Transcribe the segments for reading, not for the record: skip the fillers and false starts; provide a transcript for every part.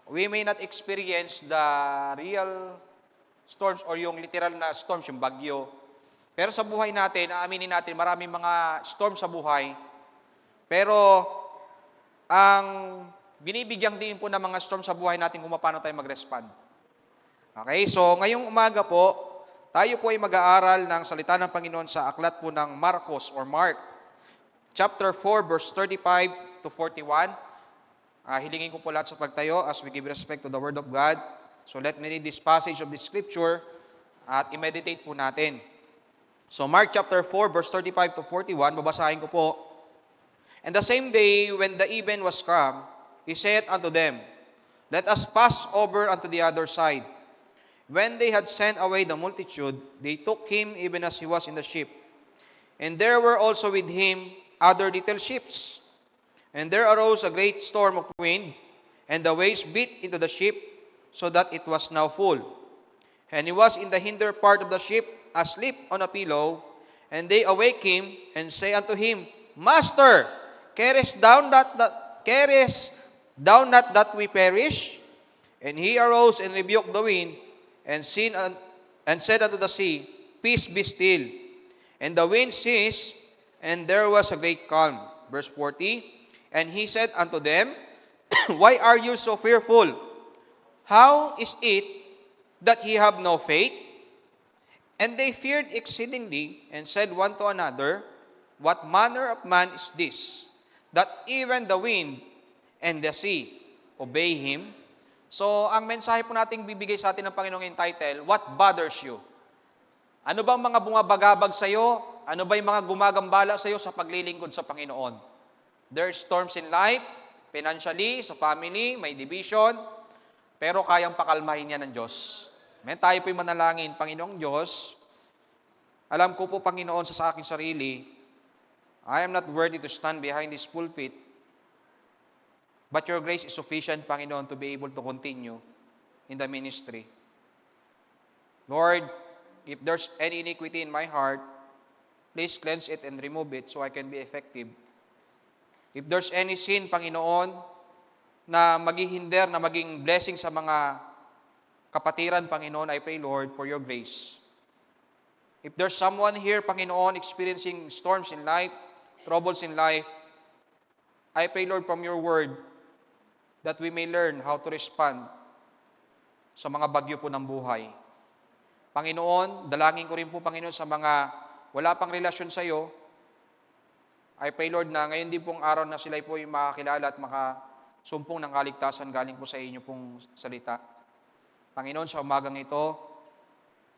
we may not experience the real storms or yung literal na storms, yung bagyo. Pero sa buhay natin, aaminin natin, maraming mga storm sa buhay. Pero ang binibigyang din po ng mga storm sa buhay natin kung paano tayo mag-respond. Okay, so ngayong umaga po, tayo po ay mag-aaral ng salita ng Panginoon sa aklat po ng Marcos or Mark, chapter 4, verse 35 to 41. Hilingin ko po lahat sa pagtayo as we give respect to the Word of God. So let me read this passage of the Scripture at i-meditate po natin. So Mark chapter 4, verse 35 to 41, babasahin ko po. And the same day, when the even was come, he said unto them, Let us pass over unto the other side. When they had sent away the multitude, they took him even as he was in the ship. And there were also with him other little ships. And there arose a great storm of wind, and the waves beat into the ship, so that it was now full. And he was in the hinder part of the ship, asleep on a pillow. And they awake him, and say unto him, Master, carest thou not that we perish? And he arose and rebuked the wind, and said unto the sea, Peace, be still. And the wind ceased, and there was a great calm. Verse 40, And he said unto them, Why are you so fearful? How is it that ye have no faith? And they feared exceedingly, and said one to another, What manner of man is this, that even the wind and the sea obey him? So, ang mensahe po nating bibigay sa atin ng Panginoong title, What bothers you? Ano bang mga bumabagabag sa iyo? Ano ba yung mga gumagambala sa iyo sa paglilingkod sa Panginoon? There are storms in life, financially, sa family, may division, pero kayang pakalmahin yan ng Diyos. Amen? Tayo po'y manalangin, Panginoong Diyos, alam ko po, Panginoon, sa aking sarili, I am not worthy to stand behind this pulpit, but your grace is sufficient, Panginoon, to be able to continue in the ministry. Lord, if there's any iniquity in my heart, please cleanse it and remove it so I can be effective. If there's any sin, Panginoon, na maghihinder, na maging blessing sa mga kapatiran, Panginoon, I pray, Lord, for your grace. If there's someone here, Panginoon, experiencing storms in life, troubles in life, I pray, Lord, from your word, that we may learn how to respond sa mga bagyo po ng buhay. Panginoon, dalangin ko rin po, Panginoon, sa mga wala pang relasyon sa iyo, I pray, Lord, na ngayon din pong araw na sila po yung makakilala at makasumpong ng kaligtasan galing po sa inyo pong salita. Panginoon, sa umagang ito,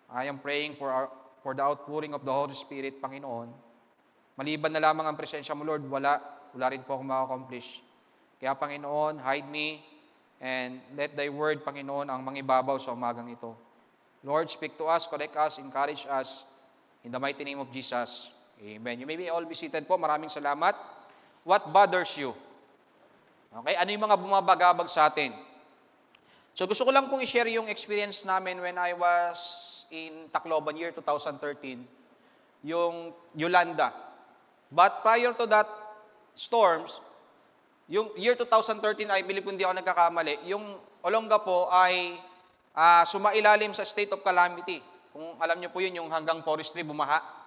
I am praying for the outpouring of the Holy Spirit, Panginoon. Maliban na lamang ang presensya mo, Lord, wala rin po akong makakomplish. Kaya, Panginoon, hide me and let thy word, Panginoon, ang mangibabaw sa umagang ito. Lord, speak to us, correct us, encourage us, in the mighty name of Jesus. Amen. You may be all be seated po. Maraming salamat. What bothers you? Okay, ano yung mga bumabagabag sa atin? So gusto ko lang pong i-share yung experience namin when I was in Tacloban, year 2013, yung Yolanda. But prior to that storms, yung year 2013, I believe hindi ako nagkakamali, yung Olonga po ay sumailalim sa state of calamity. Kung alam niyo po yun, yung hanggang forestry bumaha.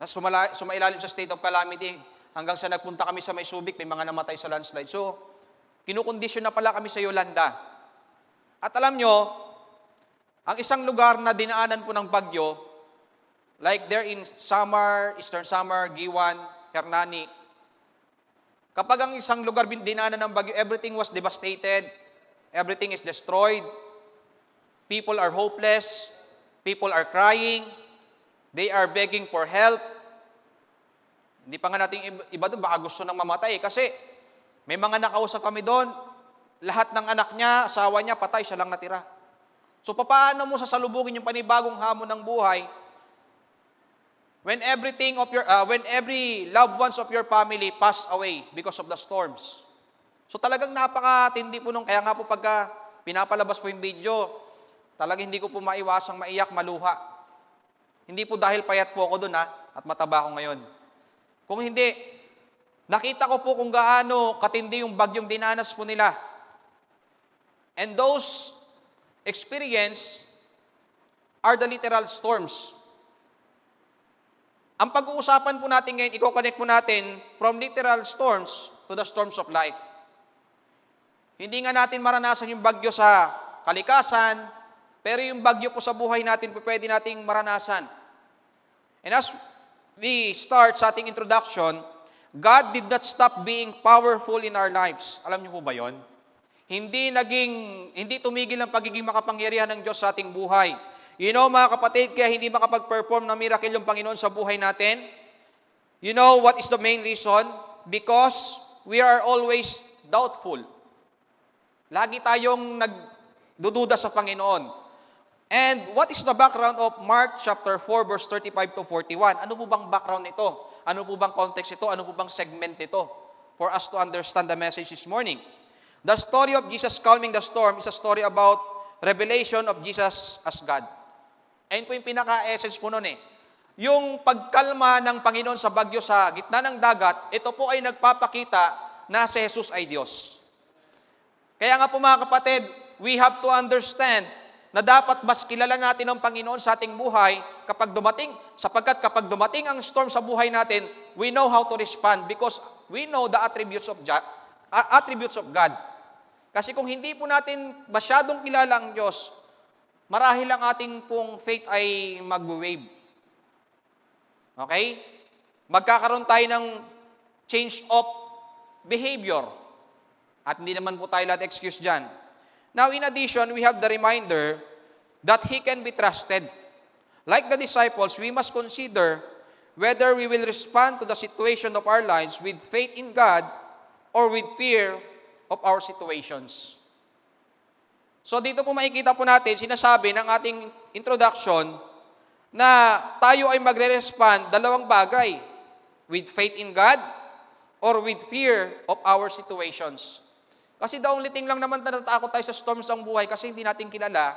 Sumailalim sa state of calamity hanggang sa nagpunta kami sa May Subic, may mga namatay sa landslide. So, kinukondisyon na pala kami sa Yolanda. At alam nyo, ang isang lugar na dinaanan po ng bagyo, like there in Samar, Eastern Samar, Giwan, Hernani, kapag ang isang lugar dinaanan ng bagyo, everything was devastated, everything is destroyed, people are hopeless, people are crying, they are begging for help. Hindi pa nga natin iba doon, baka gusto nang mamatay. Kasi may mga nakausap kami doon, lahat ng anak niya, asawa niya, patay, siya lang natira. So paano mo sasalubungin yung panibagong hamon ng buhay when every loved ones of your family pass away because of the storms? So talagang napakatindi po nung, kaya nga po pagka pinapalabas po yung video, talagang hindi ko po maiwasang maiyak, maluha. Hindi po dahil payat po ako doon at mataba ako ngayon. Kung hindi, nakita ko po kung gaano katindi yung bagyong dinanas po nila. And those experience are the literal storms. Ang pag-uusapan po natin ngayon, i-connect po natin from literal storms to the storms of life. Hindi nga natin maranasan yung bagyo sa kalikasan, pero yung bagyo po sa buhay natin po pwede nating maranasan. And as we start sa ating introduction, God did not stop being powerful in our lives. Alam niyo po ba yon? Hindi tumigil ang pagiging makapangyarihan ng Diyos sa ating buhay. You know, mga kapatid, kaya hindi makapag-perform ng miracle yung Panginoon sa buhay natin. You know what is the main reason? Because we are always doubtful. Lagi tayong nagdududa sa Panginoon. And what is the background of Mark chapter 4, verse 35 to 41? Ano po bang background nito? Ano po bang context ito? Ano po bang segment nito? For us to understand the message this morning. The story of Jesus calming the storm is a story about revelation of Jesus as God. Ayun po yung pinaka-essence po nun eh. Yung pagkalma ng Panginoon sa bagyo sa gitna ng dagat, ito po ay nagpapakita na si Jesus ay Diyos. Kaya nga po mga kapatid, we have to understand na dapat mas kilala natin ang Panginoon sa ating buhay sapagkat kapag dumating ang storm sa buhay natin, we know how to respond because we know the attributes of God. Kasi kung hindi po natin masyadong kilala ang Diyos, marahil ang ating pong faith ay mag-wave. Okay? Magkakaroon tayo ng change of behavior. At hindi naman po tayo lahat excuse dyan. Now, in addition, we have the reminder that He can be trusted. Like the disciples, we must consider whether we will respond to the situation of our lives with faith in God or with fear of our situations. So dito po makikita po natin, sinasabi ng ating introduction na tayo ay magre-respond dalawang bagay, with faith in God or with fear of our situations. Kasi the only thing lang naman na natatakot tayo sa storms ng buhay kasi hindi natin kilala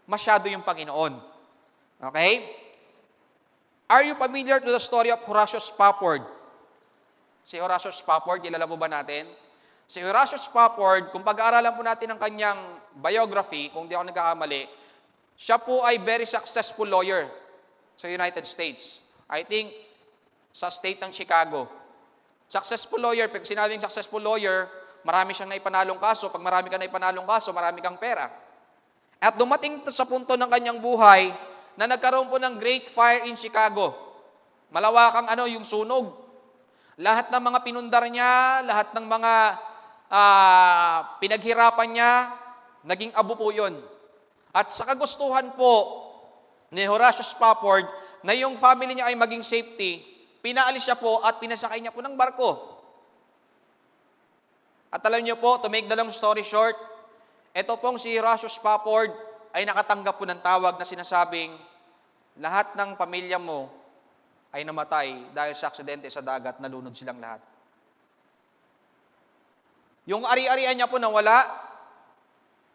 masyado yung Panginoon. Okay? Are you familiar to the story of Horatio Spafford? Si Horatio Spafford, kilala po ba natin? Si Horatio Spafford, kung pag-aaralan po natin ang kanyang biography, kung di ako nagkakamali, siya po ay very successful lawyer sa United States. I think sa state ng Chicago. Successful lawyer, pag sinabing successful lawyer, marami siyang naipanalong kaso. Pag marami kang naipanalong kaso, marami kang pera. At dumating sa punto ng kanyang buhay na nagkaroon po ng great fire in Chicago. Malawakang yung sunog. Lahat ng mga pinundar niya, lahat ng mga pinaghirapan niya, naging abo po yun. At sa kagustuhan po ni Horatio Spafford na yung family niya ay maging safety, pinaalis siya po at pinasakay niya po ng barko. At alam niyo po, to make the long story short, ito pong si Horatio Spafford ay nakatanggap po ng tawag na sinasabing, lahat ng pamilya mo ay namatay dahil sa aksidente sa dagat, nalunod silang lahat. Yung ari-arian niya po nawala,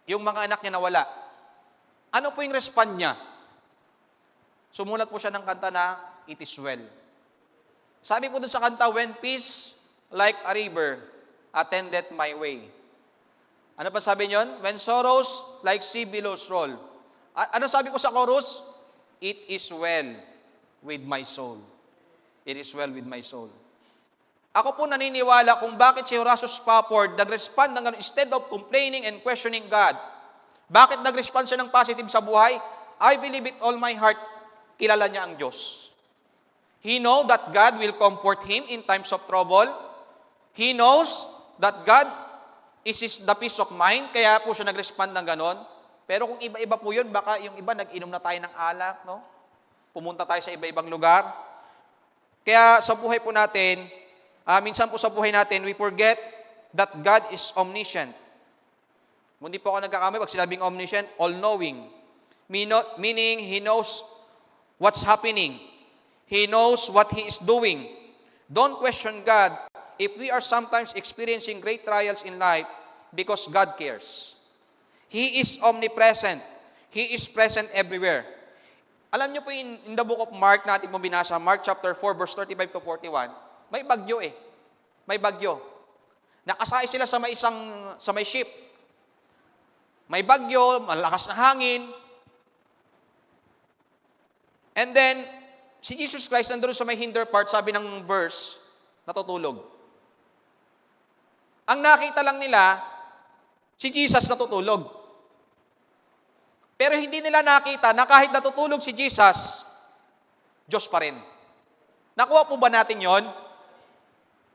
yung mga anak niya nawala. Ano po yung respond niya? Sumulat po siya ng kanta na, It is Well. Sabi po dun sa kanta, When peace like a river attendeth my way. Ano pa sabi niyon? When sorrows like sea billows roll. Ano sabi ko sa chorus? It is well with my soul. It is well with my soul. Ako po naniniwala kung bakit si Horatio Spafford nag-respond instead of complaining and questioning God. Bakit nag-respond siya ng positive sa buhay? I believe with all my heart, kilala niya ang Diyos. He knows that God will comfort him in times of trouble. He knows that God is the peace of mind, kaya po siya nag-respond ng ganon. Pero kung iba-iba po yun, baka yung iba nag-inom na tayo ng alak, no? Pumunta tayo sa iba-ibang lugar. Kaya sa buhay po natin, minsan po sa buhay natin, we forget that God is omniscient. Hindi po ako nagkakamali pag sinabing omniscient, all-knowing. Meaning, He knows what's happening. He knows what He is doing. Don't question God if we are sometimes experiencing great trials in life because God cares. He is omnipresent. He is present everywhere. Alam niyo po in the book of Mark natin mo binasa, Mark chapter 4, verse 35 to 41, may bagyo eh. May bagyo. Nakasakay sila sa may ship. May bagyo, malakas na hangin. And then, si Jesus Christ nandun sa may hinder part, sabi ng verse, natutulog. Ang nakita lang nila, si Jesus natutulog. Pero hindi nila nakita na kahit natutulog si Jesus, Diyos pa rin. Nakuha po ba natin yon?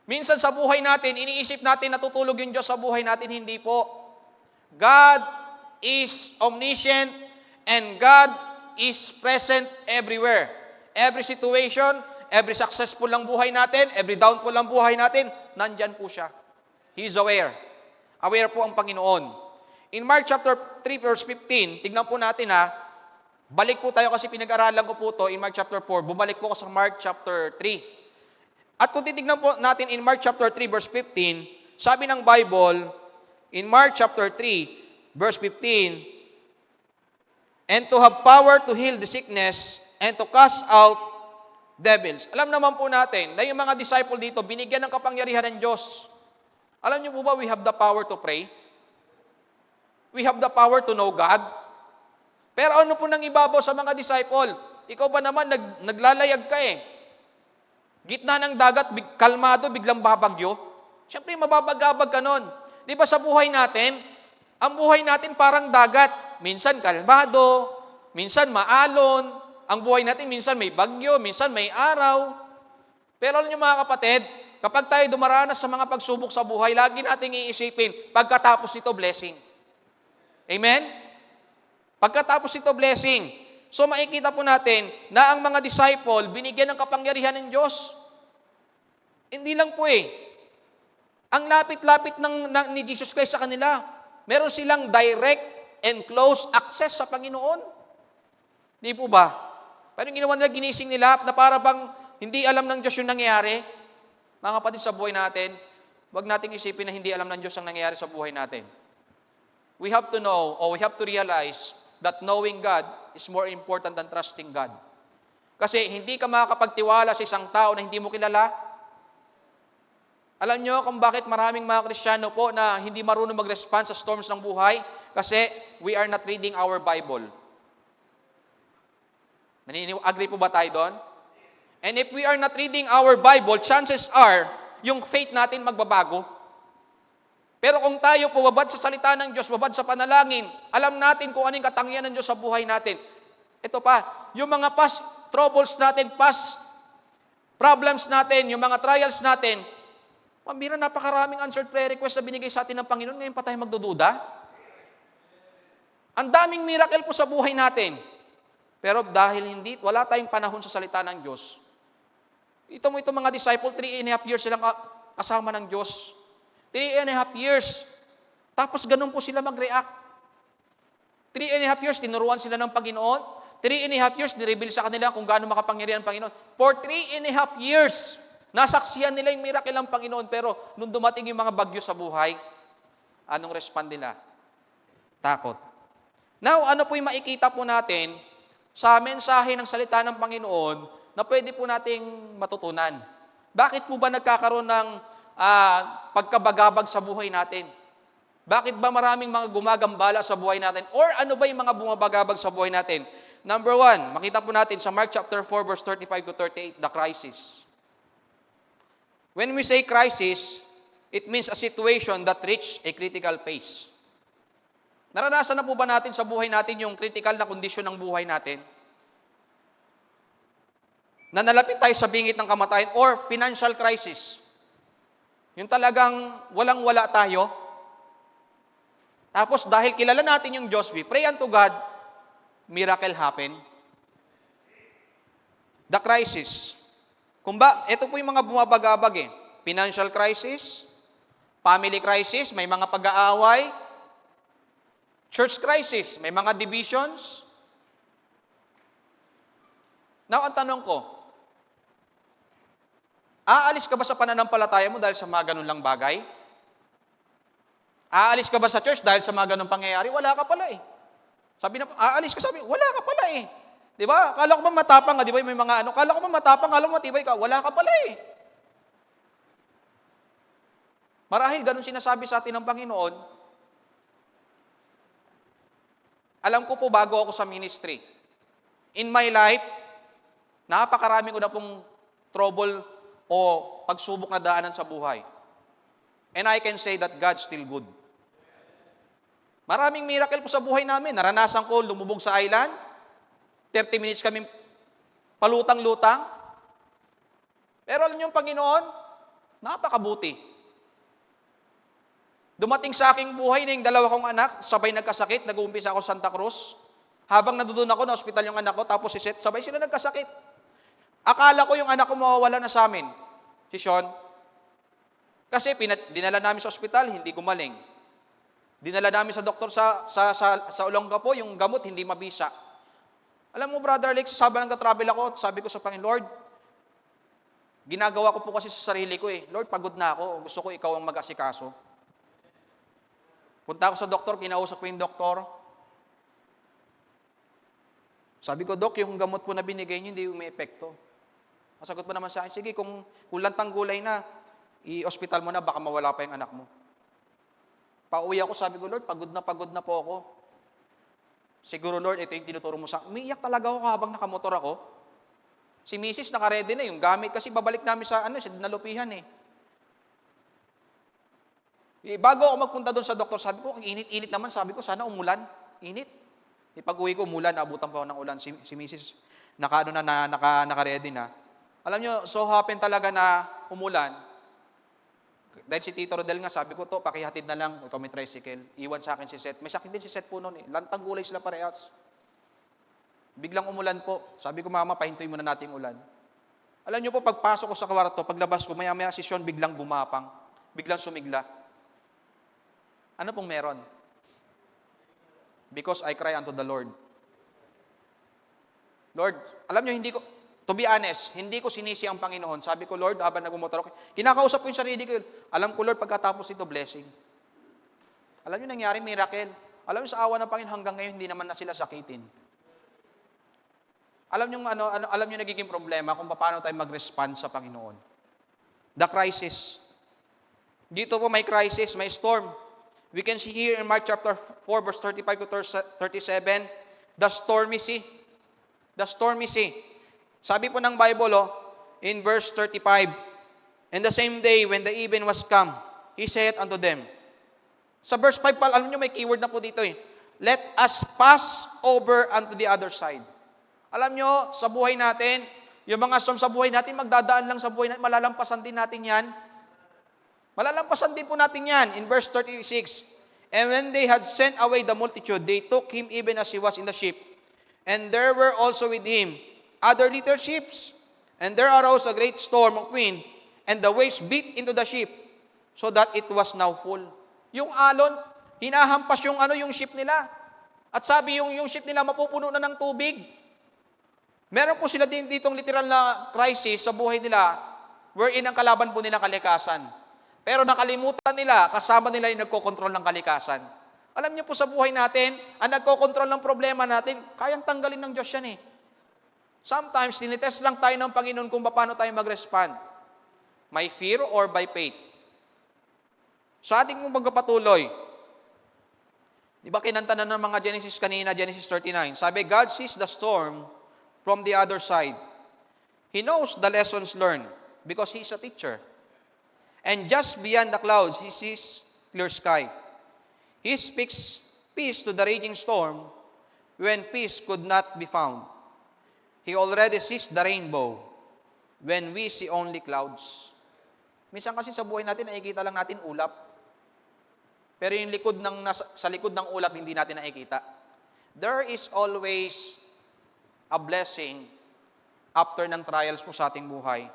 Minsan sa buhay natin, iniisip natin natutulog yung Diyos sa buhay natin, hindi po. God is omniscient and God is present everywhere. Every situation, every successful lang buhay natin, every downfall lang buhay natin, nandyan po siya. He is aware. Aware po ang Panginoon. In Mark chapter 3 verse 15, tignan po natin balik po tayo kasi pinag-aralan ko po to in Mark chapter 4, bumalik po ako sa Mark chapter 3. At kung titignan po natin in Mark chapter 3 verse 15, sabi ng Bible, in Mark chapter 3 verse 15, and to have power to heal the sickness and to cast out devils. Alam naman po natin na yung mga disciple dito, binigyan ng kapangyarihan ng Diyos. Alam niyo po ba, we have the power to pray? We have the power to know God. Pero ano po nang ibabaw sa mga disciple? Ikaw ba naman, naglalayag ka Gitna ng dagat, kalmado, biglang babagyo. Siyempre, mababagabag ka nun. Di ba sa buhay natin, ang buhay natin parang dagat. Minsan kalmado, minsan maalon. Ang buhay natin, minsan may bagyo, minsan may araw. Pero alam niyo mga kapatid, kapag tayo dumaranas sa mga pagsubok sa buhay, lagi nating iisipin, pagkatapos nito, blessing. Amen? Pagkatapos ito, blessing. So makikita po natin na ang mga disciple, binigyan ng kapangyarihan ng Diyos. Hindi lang po Ang lapit-lapit ni Jesus Christ sa kanila, meron silang direct and close access sa Panginoon. Di po ba? Parang ginawa nila, ginising nila, na para bang hindi alam ng Diyos yung nangyayari. Mga kapatid, sa buhay natin, wag nating isipin na hindi alam ng Diyos ang nangyayari sa buhay natin. We have to know, or we have to realize that knowing God is more important than trusting God. Kasi hindi ka makakapagtiwala sa isang tao na hindi mo kilala. Alam nyo kung bakit maraming mga Kristiyano po na hindi marunong mag-respond sa storms ng buhay? Kasi we are not reading our Bible. Agree po ba tayo doon? And if we are not reading our Bible, chances are, yung faith natin magbabago. Pero kung tayo pababad sa salita ng Diyos, babad sa panalangin, alam natin kung anong katangian ng Diyos sa buhay natin. Ito pa, yung mga past troubles natin, past problems natin, yung mga trials natin, pambira, napakaraming answered prayer request na binigay sa atin ng Panginoon, ngayon pa tayo magdududa. Ang daming miracle po sa buhay natin. Pero dahil wala tayong panahon sa salita ng Diyos, ito mga disciple, 3.5 years silang kasama ng Diyos. 3.5 years. Tapos ganun po sila mag-react. 3.5 years, tinuruan sila ng Panginoon. 3.5 years, nireveal sa kanila kung gaano makapangyarihan ang Panginoon. For 3.5 years, nasaksihan nila yung miracle ng Panginoon. Pero nung dumating yung mga bagyo sa buhay, anong respond nila? Takot. Now, ano po yung makikita po natin sa mensahe ng salita ng Panginoon na pwede po nating matutunan? Bakit po ba nagkakaroon ng pagkabagabag sa buhay natin? Bakit ba maraming mga gumagambala sa buhay natin? Or ano ba yung mga bumabagabag sa buhay natin? Number 1, makita po natin sa Mark chapter 4, verse 35 to 38, the crisis. When we say crisis, it means a situation that reached a critical phase. Naranasan na po ba natin sa buhay natin yung critical na kondisyon ng buhay natin? Na nalapit tayo sa bingit ng kamatayan or financial crisis. Yung talagang walang-wala tayo. Tapos dahil kilala natin yung Diyos, we pray unto God, miracle happen. The crisis. Ito po yung mga bumabagabag Financial crisis, family crisis, may mga pag-aaway, church crisis, may mga divisions. Now, ang tanong ko, aalis ka ba sa pananampalataya mo dahil sa mga ganun lang bagay? Aalis ka ba sa church dahil sa mga ganun pangyayari? Wala ka pala Sabi na, aalis ka, sabi, wala ka pala Di ba? Akala ko ba matapang ka, di ba? May mga akala ko ba matapang, akala mo matibay ka, wala ka pala Marahil ganun sinasabi sa atin ng Panginoon, Alam ko po bago ako sa ministry. In my life, napakaraming ko na pong trouble o pagsubok na daanan sa buhay. And I can say that God's still good. Maraming miracle po sa buhay namin. Naranasan ko lumubog sa island. 30 minutes kami palutang-lutang. Pero alam niyo yung Panginoon, napakabuti. Dumating sa aking buhay na yung dalawa kong anak, sabay nagkasakit, nag-uumpisa ako sa Santa Cruz. Habang nandoon ako, na ospital yung anak ko, tapos si Seth, sabay sila nagkasakit. Akala ko yung anak ko mawawala na sa amin, si Sean. Kasi dinala namin sa ospital, hindi gumaling. Dinala namin sa doktor sa Olongapo, yung gamot hindi mabisa. Alam mo, Brother Alex, sabi nagka-travel ako, sabi ko sa Panginoon, Lord, ginagawa ko po kasi sa sarili ko eh. Lord, pagod na ako, gusto ko ikaw ang mag-asikaso. Punta ako sa doktor, kinausap ko yung doktor. Sabi ko, Dok, yung gamot po na binigay niyo, hindi may epekto. Masagot mo naman sa akin, sige, kung lantang gulay na, i-hospital mo na, baka mawala pa yung anak mo. Pauwi ako, sabi ko, Lord, pagod na po ako. Siguro, Lord, ito yung tinuturo mo sa akin. Umiiyak talaga ako habang nakamotor ako. Si Mrs. naka-ready na yung gamit kasi babalik namin sa dinalupihan eh. Bago ako magpunta doon sa doktor, sabi ko, ang init-init naman, sabi ko, sana umulan. Init. Pag-uwi ko, umulan, abutan pa ako ng ulan. Si Mrs. naka-ready na. Alam nyo, so happen talaga na umulan. Dahil si Tito Rodel nga, sabi ko to, pakihatid na lang, ikaw may tricycle. Iwan sa akin si Seth. May sakit din si Seth po noon eh. Lantang gulay sila parehas. Biglang umulan po. Sabi ko, Mama, pahintuin muna natin yung ulan. Alam nyo po, pagpasok ko sa kwarto, paglabas ko, maya-maya si Sean biglang gumapang. Biglang sumigla. Ano pong meron? Because I cry unto the Lord. Lord, alam nyo, to be honest, hindi ko sinisi ang Panginoon. Sabi ko, Lord, habang nagmumotor ako, kinakausap ko yung sarili ko. Alam ko, Lord, pagkatapos ito, blessing. Alam nyo, nangyari, miracle. Alam nyo, sa awa ng Panginoon, hanggang ngayon, hindi naman na sila sakitin. Alam nyo nagiging problema kung paano tayo mag-respond sa Panginoon. The crisis. Dito po may crisis, may storm. We can see here in Mark chapter 4, verse 35 to 37, the stormy sea. The stormy sea. Sabi po ng Bible, in verse 35, and the same day when the even was come, he said unto them. Sa verse 5, alam nyo, may keyword na po dito eh. Let us pass over unto the other side. Alam nyo, sa buhay natin, yung mga storm sa buhay natin, magdadaan lang sa buhay natin, malalampasan din natin yan. Malalampasan din po natin yan. In verse 36, and when they had sent away the multitude, they took him even as he was in the ship. And there were also with him other little ships. And there arose a great storm of wind, and the waves beat into the ship, so that it was now full. Yung alon, hinahampas yung ship nila. At sabi yung ship nila mapupuno na ng tubig. Meron po sila din ditong literal na crisis sa buhay nila, wherein ang kalaban po nila kalikasan. Pero nakalimutan nila, kasama nila yung nagkokontrol ng kalikasan. Alam niyo po sa buhay natin, ang nagkokontrol ng problema natin, kayang tanggalin ng Diyos yan eh. Sometimes, tinitest lang tayo ng Panginoon kung paano tayo mag-respond. By fear or by faith. Sa ating magpapatuloy, di ba kinanta na ng mga Genesis kanina, Genesis 39, sabi, God sees the storm from the other side. He knows the lessons learned because He's a teacher. And just beyond the clouds, He sees clear sky. He speaks peace to the raging storm when peace could not be found. He already sees the rainbow when we see only clouds. Minsan kasi sa buhay natin, nakikita lang natin ulap. Pero yung sa likod ng ulap, hindi natin nakikita. There is always a blessing after ng trials mo sa ating buhay.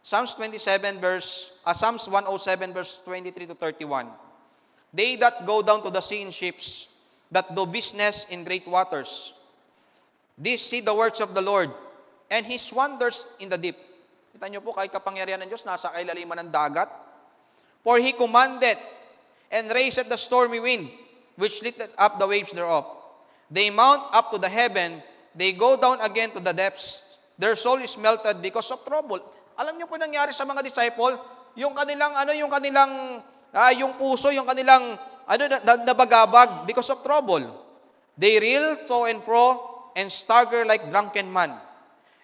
Psalms 107 verse 23 to 31. They that go down to the sea in ships, that do business in great waters, these see the works of the Lord, and His wonders in the deep. Kita niyo po, kahit kapangyarihan ng Diyos, nasa kailaliman ng dagat. For He commanded, and raised the stormy wind, which lifted up the waves thereof. They mount up to the heaven, they go down again to the depths. Their soul is melted because of trouble. Alam niyo po nangyari sa mga disciple, yung puso, yung kanilang nabagabag because of trouble. They reel to and fro and stagger like drunken man.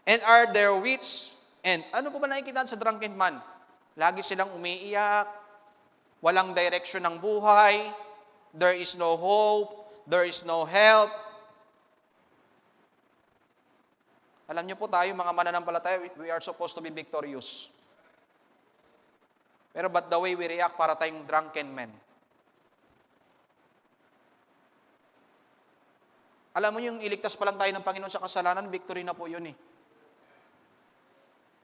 And are their wits, and ano po ba nakikita sa drunken man? Lagi silang umiiyak, walang direction ng buhay, there is no hope, there is no help. Alam niyo po tayo, mga mananampalataya, we are supposed to be victorious. Pero but the way we react, para tayong drunken men. Alam mo yung iligtas pa lang tayo ng Panginoon sa kasalanan, victory na po yun eh.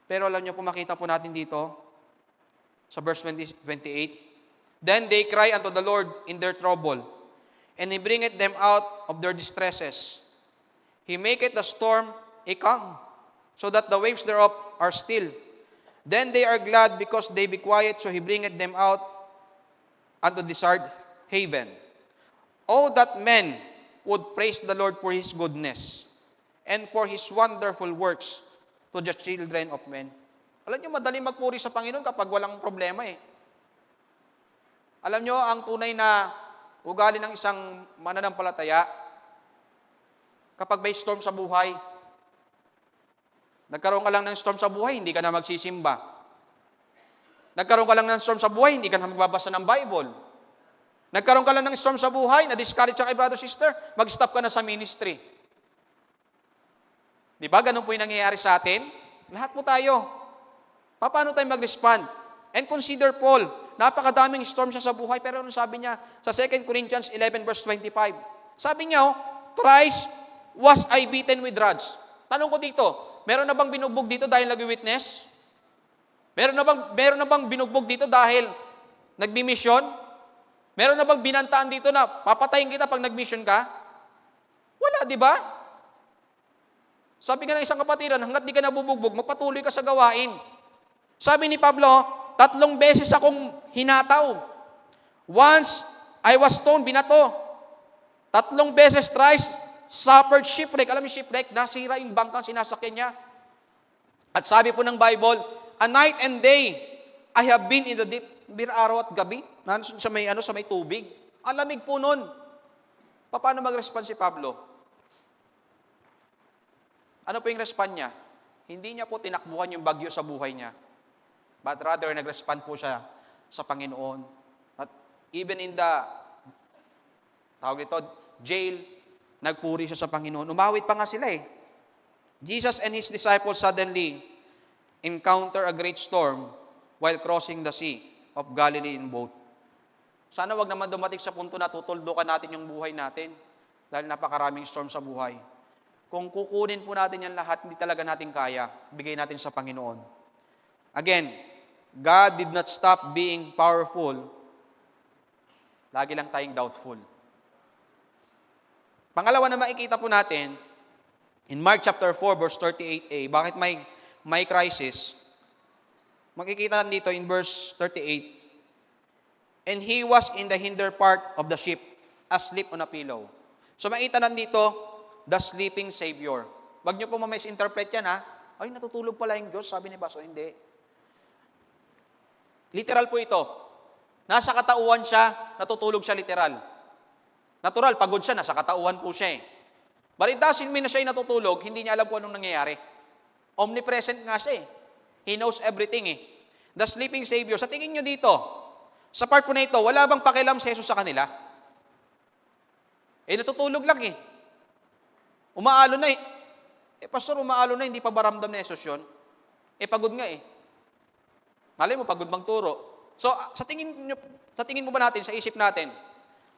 Pero alam niyo po, makita po natin dito, sa verse 28, Then they cry unto the Lord in their trouble, and He bringeth them out of their distresses. He maketh the storm a calm, so that the waves thereof are still. Then they are glad because they be quiet, so He bringeth them out unto desired haven. Oh, that men would praise the Lord for His goodness, and for His wonderful works to the children of men. Alam nyo, madali magpuri sa Panginoon kapag walang problema eh. Alam nyo, ang tunay na ugali ng isang mananampalataya, kapag may storm sa buhay, nagkaroon ka lang ng storm sa buhay, hindi ka na magsisimba. Nagkaroon ka lang ng storm sa buhay, hindi ka na magbabasa ng Bible. Nagkaroon ka lang ng storm sa buhay, na-discourage ka kay brother, sister, mag-stop ka na sa ministry. Di ba? Ganun po yung nangyayari sa atin. Lahat po tayo. Paano tayo mag-respond? And consider Paul, napakadaming storm siya sa buhay, pero ano sabi niya sa 2 Corinthians 11 verse 25? Sabi niya, thrice was I beaten with rods. Tanong ko dito, meron na bang binugbog dito dahil nag-witness? Meron na bang binugbog dito dahil nagbi-mission? Meron na bang binantaan dito na papatayin kita pag nag-mission ka? Wala, di ba? Sabi nga ng isang kapatiran, hanggat di ka nabubugbog, magpatuloy ka sa gawain. Sabi ni Pablo, 3 beses akong hinataw. Once, I was stoned, binato. 3 beses, thrice, suffered shipwreck. Alam niyo shipwreck, nasira yung bangkang sinasakyan niya. At sabi po ng Bible, a night and day, I have been in the deep. Araw at gabi, sa may tubig. Ang lamig po nun. Paano mag-respond si Pablo? Ano po yung respond niya? Hindi niya po tinakbuhan yung bagyo sa buhay niya. But rather, nag-respond po siya sa Panginoon. At even in the, jail, nagpuri siya sa Panginoon. Umawit pa nga sila eh. Jesus and His disciples suddenly encounter a great storm while crossing the sea of Galilee in boat. Sana wag naman dumating sa punto na tutuldukan natin yung buhay natin dahil napakaraming storm sa buhay. Kung kukunin po natin yan lahat, hindi talaga natin kaya. Bigay natin sa Panginoon. Again, God did not stop being powerful. Lagi lang tayong doubtful. Pangalawa na makikita po natin, in Mark chapter 4, verse 38a, bakit may crisis? Makikita natin dito in verse 38, and he was in the hinder part of the ship, asleep on a pillow. So makita natin dito, the sleeping Savior. Wag niyo po ma-misinterpret yan ha. Ay, natutulog pala yung Diyos, sabi ni Baso. Hindi. Literal po ito. Nasa katauhan siya, natutulog siya literal. Natural, pagod siya, nasa katauhan po siya eh. But it doesn't mean na siya ay natutulog, hindi niya alam kung anong nangyayari. Omnipresent nga siya eh. He knows everything eh. The sleeping Savior. Sa tingin nyo dito, sa part po na ito, wala bang pakialam si Jesus sa kanila? Natutulog lang eh. Umaalo na eh. Pastor, umaalo na, hindi pa ba ramdam na Jesus yun? Pagod nga eh. Malay mo, pagod magturo. So, sa tingin mo ba natin, sa isip natin,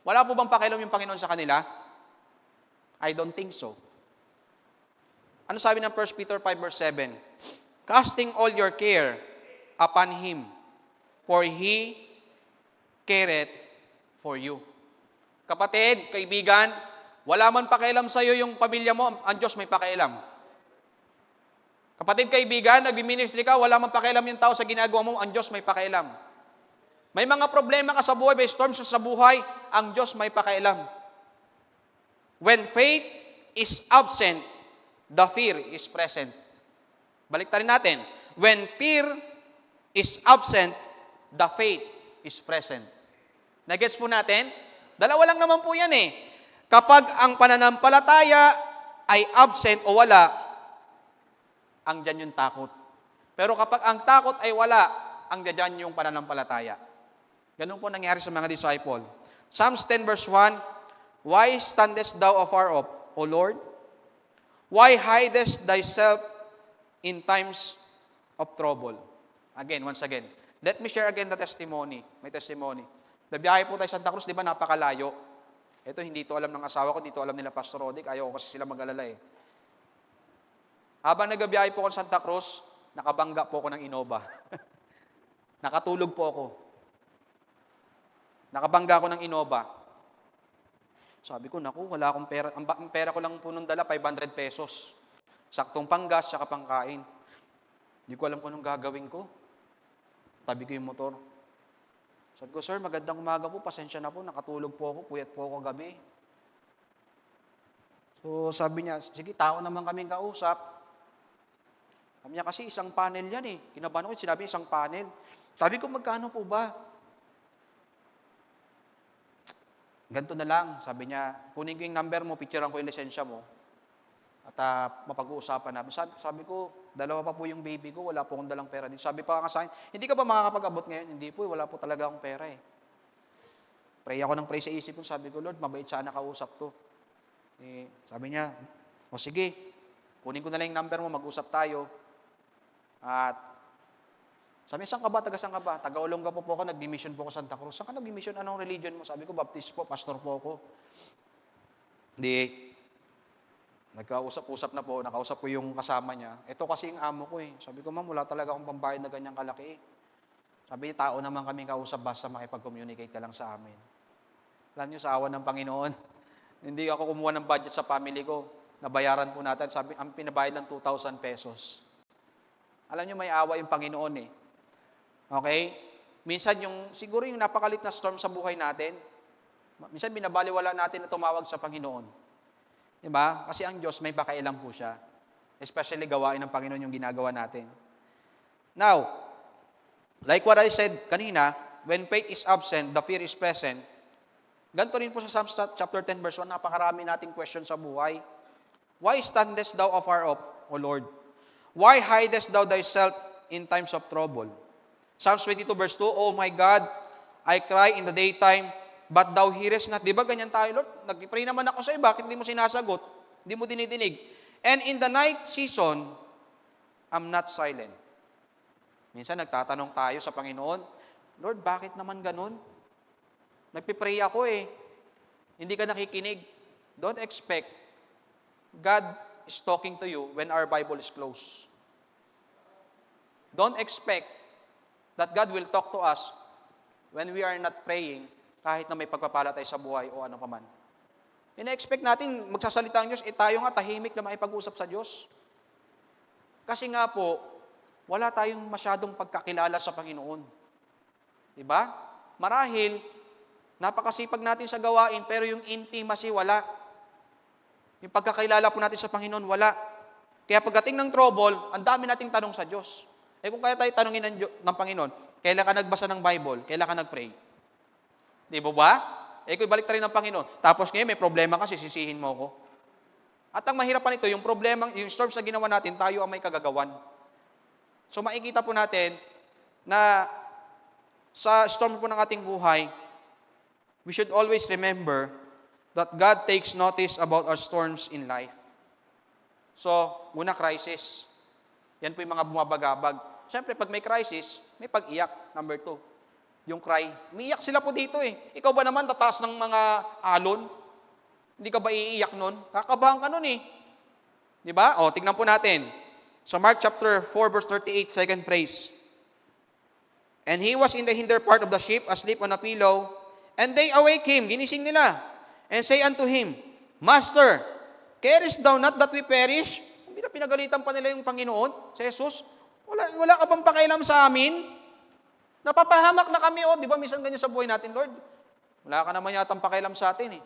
wala po bang pakialam yung Panginoon sa kanila? I don't think so. Ano sabi ng 1 Peter 5 verse 7? Casting all your care upon Him, for He careth for you. Kapatid, kaibigan, wala man pakialam sa iyo yung pamilya mo, ang Diyos may pakialam. Kapatid, kaibigan, nag-ministry ka, wala man pakialam yung tao sa ginagawa mo, ang Diyos may pakialam. May mga problema ka sa buhay, may storms sa buhay, ang Diyos may pakialam. When faith is absent, the fear is present. Baliktarin natin. When fear is absent, the faith is present. Nagets po natin? Dalawa lang naman po yan eh. Kapag ang pananampalataya ay absent o wala, ang dyan yung takot. Pero kapag ang takot ay wala, ang dyan yung pananampalataya. Ganun po nangyari sa mga disciple. Psalms 10 verse 1, Why standest thou afar off, O Lord? Why hidest thyself in times of trouble? Again, once again. Let me share again the testimony. May testimony. Nabiyahe po tayo Santa Cruz, di ba napakalayo? Ito, hindi to alam ng asawa ko, hindi to alam nila Pastor Rodic. Ayaw ko kasi sila mag-alala eh. Habang nagabiyahe po ako sa Santa Cruz, nakabangga po ako ng Innova. Nakatulog po ako. Nakabangga ako ng Innova. Sabi ko, naku, wala akong pera. Ang pera ko lang po nung dala, 500 pesos. Saktong panggas, saka pangkain. Hindi ko alam kung anong gagawin ko. Tabi ko yung motor. Sabi ko, sir, magandang umaga po, pasensya na po, nakatulog po ako, puyat po ako gabi. So sabi niya, sige, tao naman kaming kausap. Sabi niya, kasi isang panel yan eh. Kinabahan ko, sinabi niya, isang panel. Sabi ko, magkano po ba? Ganito na lang, sabi niya, kunin ko yung number mo, picturean ko yung lisensya mo, at mapag-uusapan namin. Sabi ko, dalawa pa po yung baby ko, wala po akong dalang pera dito. Sabi pa nga sa akin, hindi ka ba makakapag-abot ngayon? Hindi po, wala po talaga akong pera eh. Pray ako ng pray sa isip ko, sabi ko, Lord, mabait sana kausap to. Sabi niya, o sige, kunin ko na lang yung number mo, mag-usap tayo. At sabi niya, saan ka ba? Taga saan ka ba? Taga-Olonga po ako, nag-mission po ako sa Santa Cruz. Saan ka nag-mission? Anong religion mo? Sabi ko, Baptist po, pastor po ako. Hindi, nagkausap-usap na po, nakausap ko yung kasama niya. Ito kasi yung amo ko eh. Sabi ko, ma'am, wala talaga akong pambayad na ganyang kalaki eh. Sabi niya, tao naman kami kausap, basta makipag-communicate ka lang sa amin. Alam niyo, sa awan ng Panginoon, hindi ako kumuha ng budget sa family ko. Nabayaran po natin, sabi, ang pinabayad ng 2,000 pesos. Alam niyo, may awa yung Panginoon eh. Okay? Minsan siguro yung napakalit na storm sa buhay natin, minsan binabaliwala natin na tumawag sa Panginoon. Diba? Kasi ang Diyos may pakailan po siya. Especially gawain ng Panginoon yung ginagawa natin. Now, like what I said kanina, when faith is absent, the fear is present. Ganito rin po sa Psalms chapter 10 verse 1, napakarami nating question sa buhay. Why standest thou afar off, O Lord? Why hidest thou thyself in times of trouble? Psalms 22 verse 2, Oh my God, I cry in the daytime, but thou hearest not. Di ba ganyan tayo, Lord? Nag-pray naman ako sa iyo, bakit hindi mo sinasagot? Hindi mo dinidinig. And in the night season, I'm not silent. Minsan nagtatanong tayo sa Panginoon, Lord, bakit naman ganun? Nagpipray ako eh. Hindi ka nakikinig. Don't expect God is talking to you when our Bible is closed. Don't expect that God will talk to us when we are not praying, kahit na may pagpapala tayo sa buhay o ano paman. Ina-expect natin, magsasalita ang Diyos, tayo nga tahimik na makipag-usap sa Diyos. Kasi nga po, wala tayong masyadong pagkakilala sa Panginoon. Diba? Marahil, napakasipag natin sa gawain, pero yung intimacy wala. Yung pagkakilala po natin sa Panginoon, wala. Kaya pagdating ng trouble, ang dami nating tanong sa Diyos. Kung kaya tayo tanongin ng Panginoon, kailan ka nagbasa ng Bible? Kailan ka nag-pray? Di ba? Kung ibalik tayo ng Panginoon. Tapos ngayon, may problema ka, sisisihin mo ko. At ang mahirapan ito, yung problema, yung storm sa ginawa natin, tayo ang may kagagawan. So makikita po natin na sa storm po ng ating buhay, we should always remember that God takes notice about our storms in life. So, una, crisis. Yan po yung mga bumabagabag. Siyempre, pag may crisis, may pag-iyak. Number 2, yung cry. Umiiyak sila po dito eh. Ikaw ba naman, tataas ng mga alon? Hindi ka ba iiyak nun? Kakabahan ka nun eh. Di ba? O, tignan po natin. Sa Mark chapter 4, verse 38, second phrase. And he was in the hinder part of the ship, asleep on a pillow, and they awake him, ginising nila, and say unto him, Master, carest thou not that we perish? Pinagalitan pa nila yung Panginoon, si Jesus. Wala ka bang pakialam sa amin? Napapahamak na kami, di ba? Minsan ganyan sa buhay natin, Lord. Wala ka naman yatang pakialam sa atin, eh.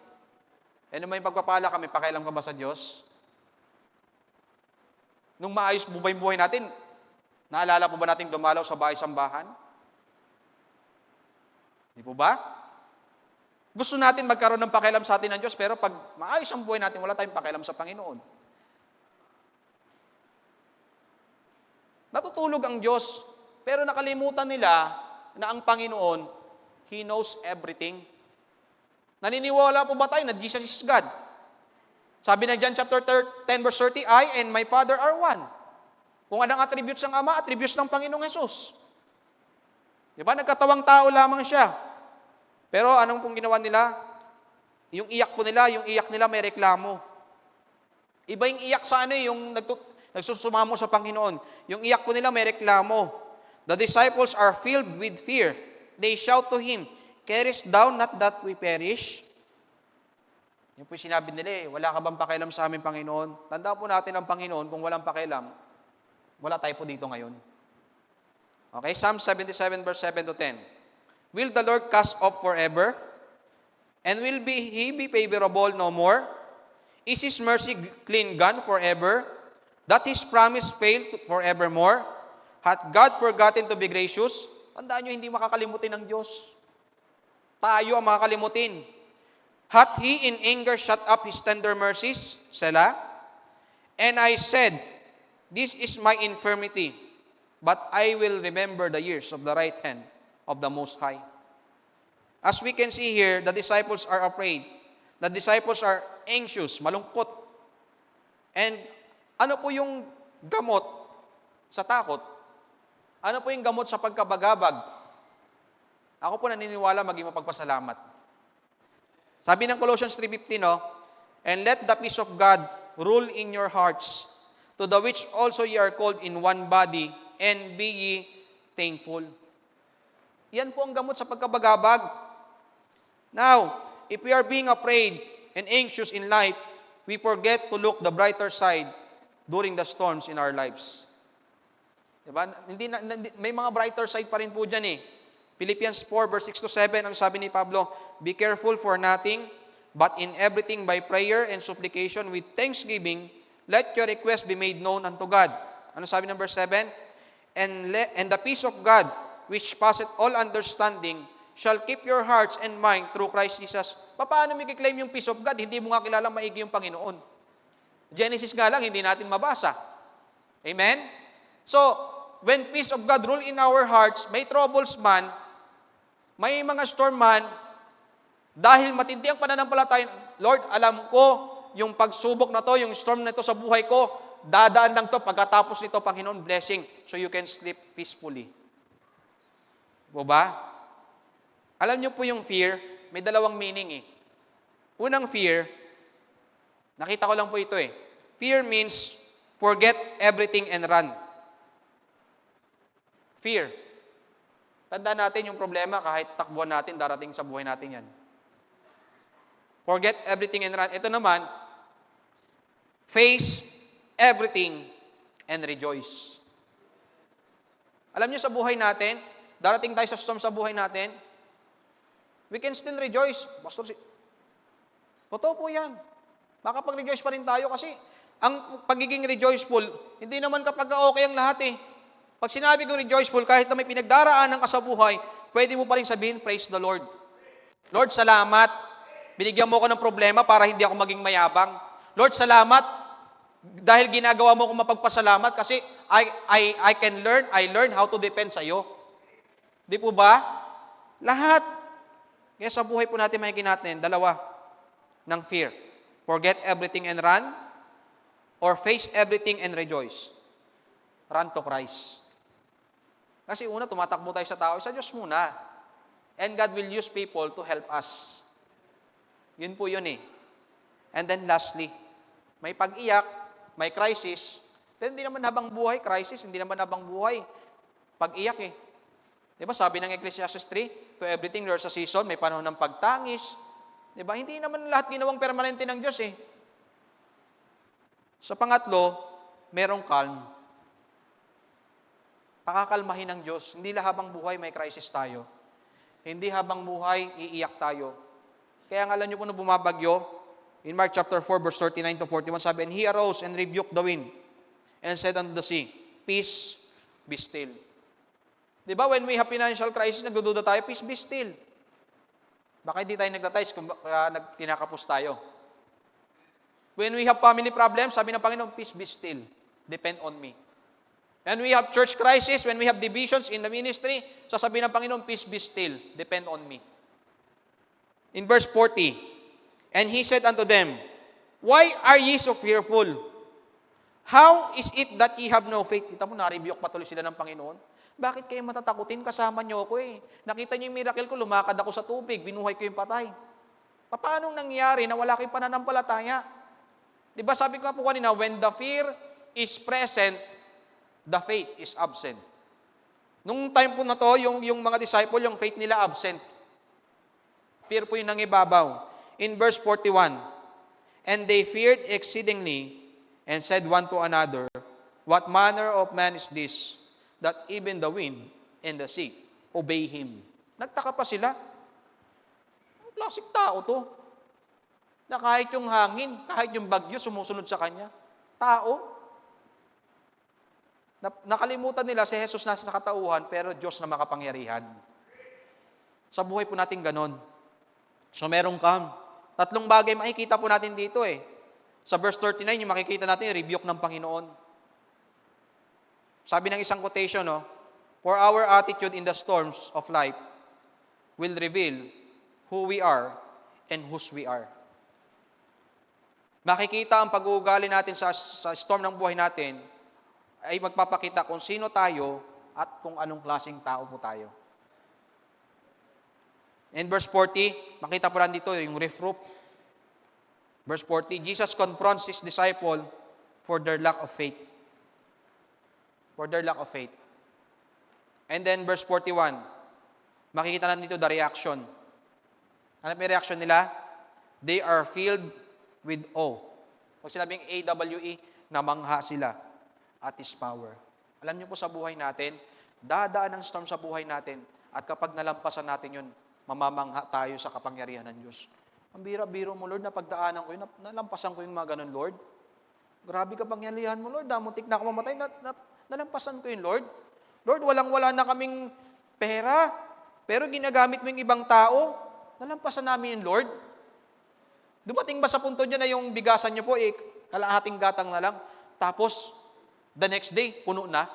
Ano may pagpapala kami, pakialam ka ba sa Diyos? Nung maayos buhay buhay natin, naalala po ba nating dumalaw sa bahay-sambahan? Di po ba? Gusto natin magkaroon ng pakialam sa atin ng Diyos, pero pag maayos ang buhay natin, wala tayong pakialam sa Panginoon. Natutulog ang Diyos, pero nakalimutan nila na ang Panginoon, He knows everything. Naniniwala po ba tayo na Jesus is God? Sabi ng John chapter 10 verse 30, I and my Father are one. Kung anong attributes ng Ama, attributes ng Panginoong Jesus. Di ba? Nagkatawang tao lamang siya. Pero anong pong ginawa nila? Yung iyak nila may reklamo. Iba yung iyak sa yung nagsusumamo sa Panginoon. Yung iyak po nila may reklamo. The disciples are filled with fear. They shout to Him, carest thou not that we perish? Yan po yung sinabi nila wala ka bang pakialam sa amin, Panginoon? Tandaan po natin ang Panginoon, kung walang pakialam, wala tayo po dito ngayon. Okay, Psalm 77 verse 7 to 10. Will the Lord cast off forever? And will He be favorable no more? Is His mercy clean gone forever? That His promise fail forevermore? Hath God forgotten to be gracious? Tandaan nyo, hindi makakalimutin ng Diyos. Tayo ang makakalimutin. Hath He in anger shut up His tender mercies? Selah. And I said, this is my infirmity, but I will remember the years of the right hand of the Most High. As we can see here, the disciples are afraid. The disciples are anxious, malungkot. And ano po yung gamot sa takot? Ano po yung gamot sa pagkabagabag? Ako po naniniwala maging mapagpasalamat. Sabi ng Colossians 3:15, and let the peace of God rule in your hearts, to the which also ye are called in one body, and be ye thankful. Yan po ang gamot sa pagkabagabag. Now, if we are being afraid and anxious in life, we forget to look the brighter side during the storms in our lives. Diba? May mga brighter side pa rin po dyan Philippians 4 verse 6 to 7, ang sabi ni Pablo, be careful for nothing, but in everything by prayer and supplication with thanksgiving, let your request be made known unto God. Ano sabi ng verse 7? And the peace of God, which passeth all understanding, shall keep your hearts and mind through Christ Jesus. Paano may kiklaim yung peace of God? Hindi mo nga kilalang maigi yung Panginoon. Genesis nga lang, hindi natin mabasa. Amen? So, when peace of God rule in our hearts, may troubles man, may mga storm man, dahil matindi ang pananampalataya, Lord, alam ko, yung pagsubok na to, yung storm na to sa buhay ko, dadaan lang to, pagkatapos nito, Panginoon, blessing, so you can sleep peacefully. O ba? Alam niyo po yung fear, may dalawang meaning Unang fear, nakita ko lang po ito Fear means, forget everything and run. Fear. Tandaan natin yung problema, kahit takbuhan natin, darating sa buhay natin yan. Forget everything and run. Ito naman, face everything and rejoice. Alam niyo sa buhay natin, darating tayo sa storm sa buhay natin, we can still rejoice. Pastor, totoo po yan. Makapag-rejoice pa rin tayo kasi ang pagiging rejoiceful, hindi naman kapag okay ang lahat Pag sinabi kong rejoiceful, kahit na may pinagdaraanan ka sa buhay, pwede mo pa rin sabihin, praise the Lord. Lord, salamat. Binigyan mo ko ng problema para hindi ako maging mayabang. Lord, salamat. Dahil ginagawa mo ko mapagpasalamat kasi I learn how to depend sa iyo. Di po ba? Lahat. Kaya sa buhay po natin makikita natin, dalawa ng fear. Forget everything and run, or face everything and rejoice. Run to Christ. Kasi una, tumatakbo tayo sa tao, sa Diyos muna. And God will use people to help us. Yun po yun And then lastly, may pag-iyak, may crisis, then hindi naman habang buhay, crisis, hindi naman habang buhay. Pag-iyak Diba sabi ng Ecclesiastes 3, to everything there's a season, may panahon ng pagtangis. Diba? Hindi naman lahat ginawang permanente ng Diyos Sa pangatlo, merong calm. Pakakalmahin ng Diyos. Hindi habang buhay may crisis tayo. Hindi habang buhay iiyak tayo. Kaya nga alam niyo po nung bumabagyo, in Mark chapter 4, verse 39 to 41, sabi, and he arose and rebuked the wind, and said unto the sea, peace, be still. Di ba, when we have financial crisis, nagdududa tayo, peace, be still. Baka hindi tayo nagtatize kung kinakapos tayo. When we have family problems, sabi ng Panginoon, peace be still. Depend on me. When we have church crisis, when we have divisions in the ministry, sasabihin ng Panginoon, peace be still. Depend on me. In verse 40, and he said unto them, why are ye so fearful? How is it that ye have no faith? Kita mo, na-rebuke patuloy sila ng Panginoon. Bakit kayo matatakutin? Kasama niyo ako eh. Nakita niyo yung miracle ko, lumakad ako sa tubig, binuhay ko yung patay. Paano nangyari na wala kayong pananampalataya? Diba sabi ko nga po kanina, when the fear is present, the faith is absent. Nung time po na to, yung mga disciple, yung faith nila absent. Fear po yung nangibabaw. In verse 41, and they feared exceedingly, and said one to another, what manner of man is this, that even the wind and the sea obey him? Nagtaka pa sila. Ang klaseng tao to. Na kahit yung hangin, kahit yung bagyo, sumusunod sa kanya. Tao. Nakalimutan nila si Jesus na nakatauhan, pero Diyos na makapangyarihan. Sa buhay po natin ganon. So merong calm. Tatlong bagay makikita po natin dito eh. Sa verse 39, yung makikita natin yung rebuke ng Panginoon. Sabi ng isang quotation, no, for our attitude in the storms of life will reveal who we are and whose we are. Makikita ang pag-uugali natin sa storm ng buhay natin ay magpapakita kung sino tayo at kung anong klaseng tao po tayo. In verse 40, makita po lang dito yung reproof. Verse 40, Jesus confronts His disciple for their lack of faith. For their lack of faith. And then verse 41, makikita natin dito the reaction. Ano may reaction nila? They are filled with awe. Pag sinabing AWE, namangha sila at His power. Alam niyo po sa buhay natin, dadaan ang storm sa buhay natin at kapag nalampasan natin yun, mamamangha tayo sa kapangyarihan ng Diyos. Ang bira-biro mo, Lord, napagdaanan ko yun, nalampasan ko yung mga ganun, Lord. Grabe ka pangyarihan mo, Lord. Muntik na ako mamatay, nalampasan ko yun, Lord. Lord, walang-wala na kaming pera, pero ginagamit mo yung ibang tao, nalampasan namin yun, Lord. Dumating ba sa punto niya na yung bigasan niyo po, kalahating gatang na lang, tapos, the next day, puno na?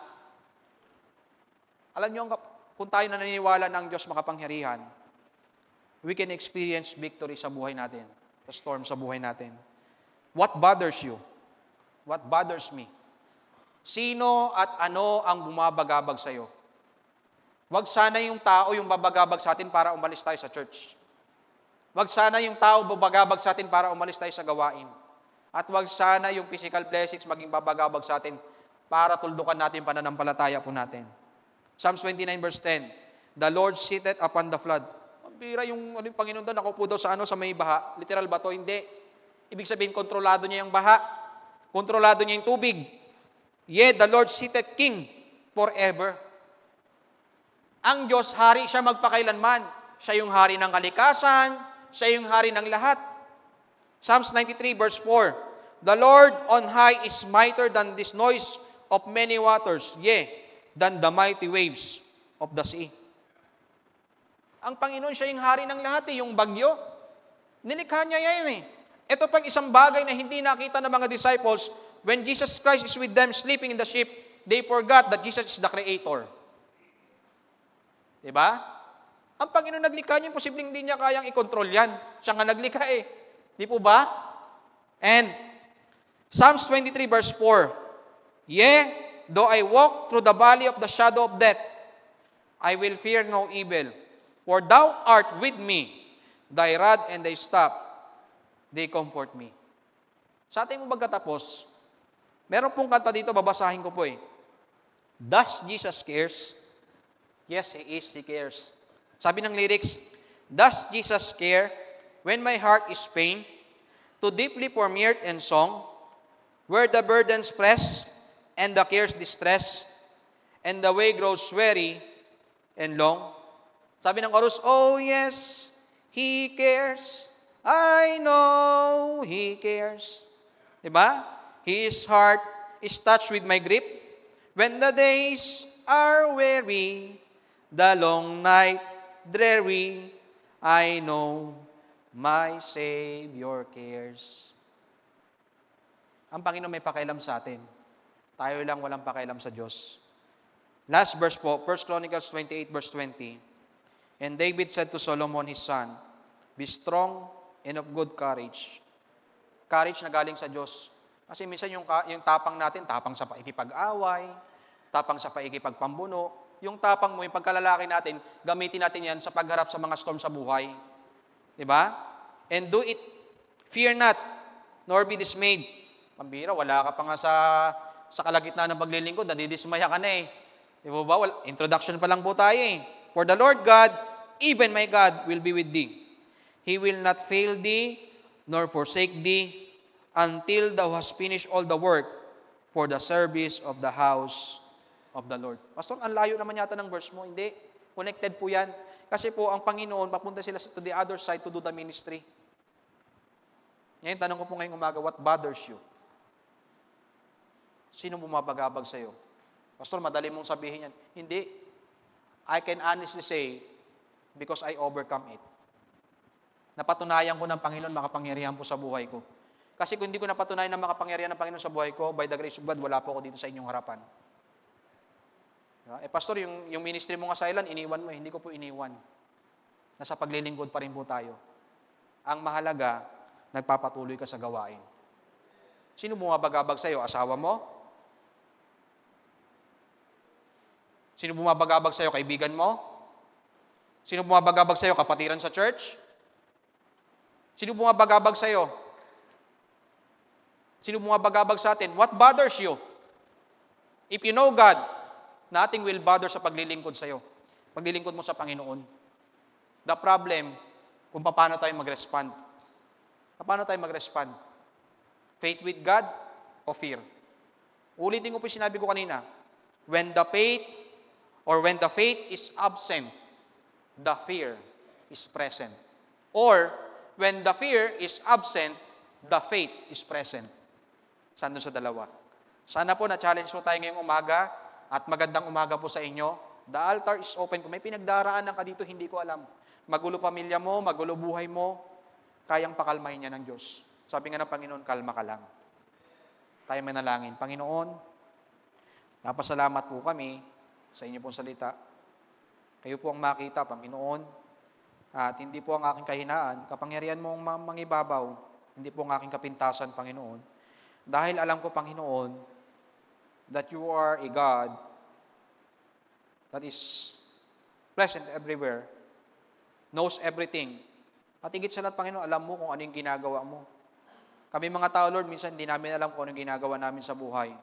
Alam niyo, kung tayo na naniniwala na ang Diyos makapangyarihan, we can experience victory sa buhay natin, sa storm sa buhay natin. What bothers you? What bothers me? Sino at ano ang bumabagabag sa iyo? Huwag sana yung tao yung babagabag sa atin para umalis tayo sa church. Huwag sana yung tao babagabag sa atin para umalis tayo sa gawain. At huwag sana yung physical blessings maging babagabag sa atin para tuldukan natin pananampalataya po natin. Psalms 29 verse 10, the Lord sitteth upon the flood. Bira yung Panginoon doon, nakaupo daw sa may baha. Literal ba to? Hindi. Ibig sabihin, kontrolado niya yung baha. Kontrolado niya yung tubig. Yet, the Lord sitteth King forever. Ang Diyos, hari siya magpakailanman. Siya yung hari ng kalikasan. Siya yung hari ng lahat. Psalms 93 verse 4, the Lord on high is mightier than this noise of many waters, yea, than the mighty waves of the sea. Ang Panginoon, siya yung hari ng lahat yung bagyo. Nilikha niya yan Ito pang isang bagay na hindi nakita ng mga disciples, when Jesus Christ is with them sleeping in the ship, they forgot that Jesus is the Creator. Diba? Ang Panginoon naglikha niya, posibleng hindi niya kayang i-control yan. Siya nga naglikha Di po ba? And, Psalms 23 verse 4, yea, though I walk through the valley of the shadow of death, I will fear no evil. For thou art with me, thy rod and thy staff, they comfort me. Sa ating magkatapos, meron pong kanta dito, babasahin ko po Does Jesus cares? Yes, He cares. Sabi ng lyrics, does Jesus care when my heart is pain, too deeply for mirth and song, where the burdens press, and the cares distress, and the way grows weary and long? Sabi ng chorus, oh yes, He cares. I know He cares. Diba? His heart is touched with my grip. When the days are weary, the long night dreary, I know my Savior cares. Ang Panginoon may pakialam sa atin. Tayo lang walang pakialam sa Diyos. Last verse po, 1 Chronicles 28 verse 20. And David said to Solomon his son, be strong and of good courage. Courage na galing sa Diyos. Kasi minsan yung tapang natin, tapang sa paikipag-away, tapang sa paikipagpambuno, yung tapang mo, yung pagkalalaki natin, gamitin natin yan sa pagharap sa mga storm sa buhay. Diba? And do it, fear not, nor be dismayed. Pambira, wala ka pa nga sa kalagitnaan ng paglilingkod, nadidismaya ka na eh. Di ba ba? Introduction pa lang po tayo eh. For the Lord God, even my God, will be with thee. He will not fail thee, nor forsake thee, until thou hast finished all the work for the service of the house of the Lord. Pastor, ang layo naman yata ng verse mo. Hindi. Connected po yan. Kasi po, ang Panginoon, papunta sila to the other side to do the ministry. Ngayon, tanong ko po ngayong umaga, what bothers you? Sino bumabagabag sa'yo? Pastor, madali mong sabihin yan. Hindi. I can honestly say, because I overcome it. Napatunayan ko ng Panginoon, makapangyarihan po sa buhay ko. Kasi kung hindi ko napatunayan na makapangyarihan ng Panginoon sa buhay ko, by the grace of God, wala po ako dito sa inyong harapan. Pastor, yung ministry mo nga sa ilan, iniwan mo. Hindi ko po iniwan. Nasa paglilingkod pa rin po tayo. Ang mahalaga, nagpapatuloy ka sa gawain. Sino bumabagabag sa'yo? Asawa mo? Sino bumabagabag sa'yo? Kaibigan mo? Sino bumabagabag sa'yo? Kapatiran sa church? Sino bumabagabag sa'yo? Sino bumabagabag sa atin? What bothers you? If you know God, nothing will bother sa paglilingkod sa'yo. Paglilingkod mo sa Panginoon. The problem, kung paano tayo mag-respond. Paano tayo mag-respond? Faith with God o fear? Ulitin ko po yung sinabi ko kanina. When the faith is absent, the fear is present. Or, when the fear is absent, the faith is present. Saan doon sa dalawa? Sana po na-challenge po tayo ngayong umaga at magandang umaga po sa inyo. The altar is open. Kung may pinagdaraanan ka dito, hindi ko alam. Magulo pamilya mo, magulo buhay mo, kayang pakalmahin niya ng Diyos. Sabi nga ng Panginoon, kalma ka lang. Tayo manalangin. Panginoon, napasalamat po kami sa inyo pong salita. Kayo po ang makita, Panginoon, at hindi po ang aking kahinaan. Kapangyarihan mo ang mangibabaw, hindi po ang aking kapintasan, Panginoon. Dahil alam ko, Panginoon, that you are a God that is present everywhere, knows everything. At higit sa lahat, Panginoon, alam mo kung ano yung ginagawa mo. Kami mga tao, Lord, minsan hindi namin alam kung ano yung ginagawa namin sa buhay.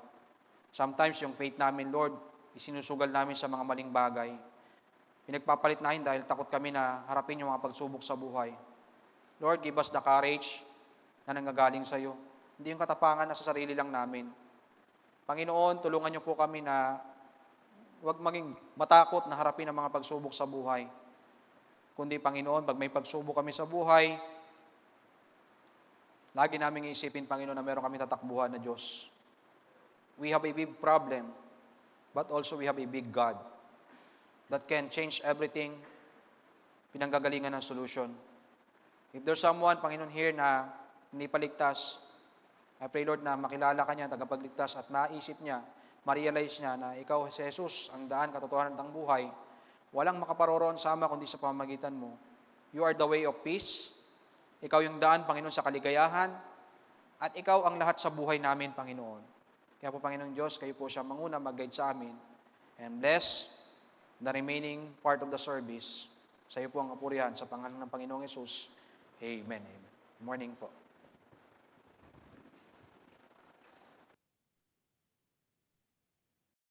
Sometimes yung faith namin, Lord, isinusugal namin sa mga maling bagay. Pinagpapalit namin dahil takot kami na harapin yung mga pagsubok sa buhay. Lord, give us the courage na nanggagaling sa iyo. Hindi yung katapangan na sa sarili lang namin. Panginoon, tulungan niyo po kami na huwag maging matakot na harapin ang mga pagsubok sa buhay. Kundi, Panginoon, pag may pagsubok kami sa buhay, lagi namin iisipin, Panginoon, na meron kami tatakbuhan na Diyos. We have a big problem, but also we have a big God that can change everything, pinanggagalingan ng solution. If there's someone, Panginoon, here na hindi paligtas, I pray, Lord, na makilala ka niya, tagapagligtas, at naisip niya, ma-realize niya na ikaw, si Jesus, ang daan, katotohanan ng buhay, walang makaparoroon sa Ama kundi sa pamamagitan mo. You are the way of peace. Ikaw yung daan, Panginoon, sa kaligayahan, at ikaw ang lahat sa buhay namin, Panginoon. Kaya po, Panginoong Diyos, kayo po siya manguna, mag-guide sa amin. And bless the remaining part of the service. Sa iyo po ang kapurihan sa pangalan ng Panginoong Jesus. Amen. Amen. Good morning po.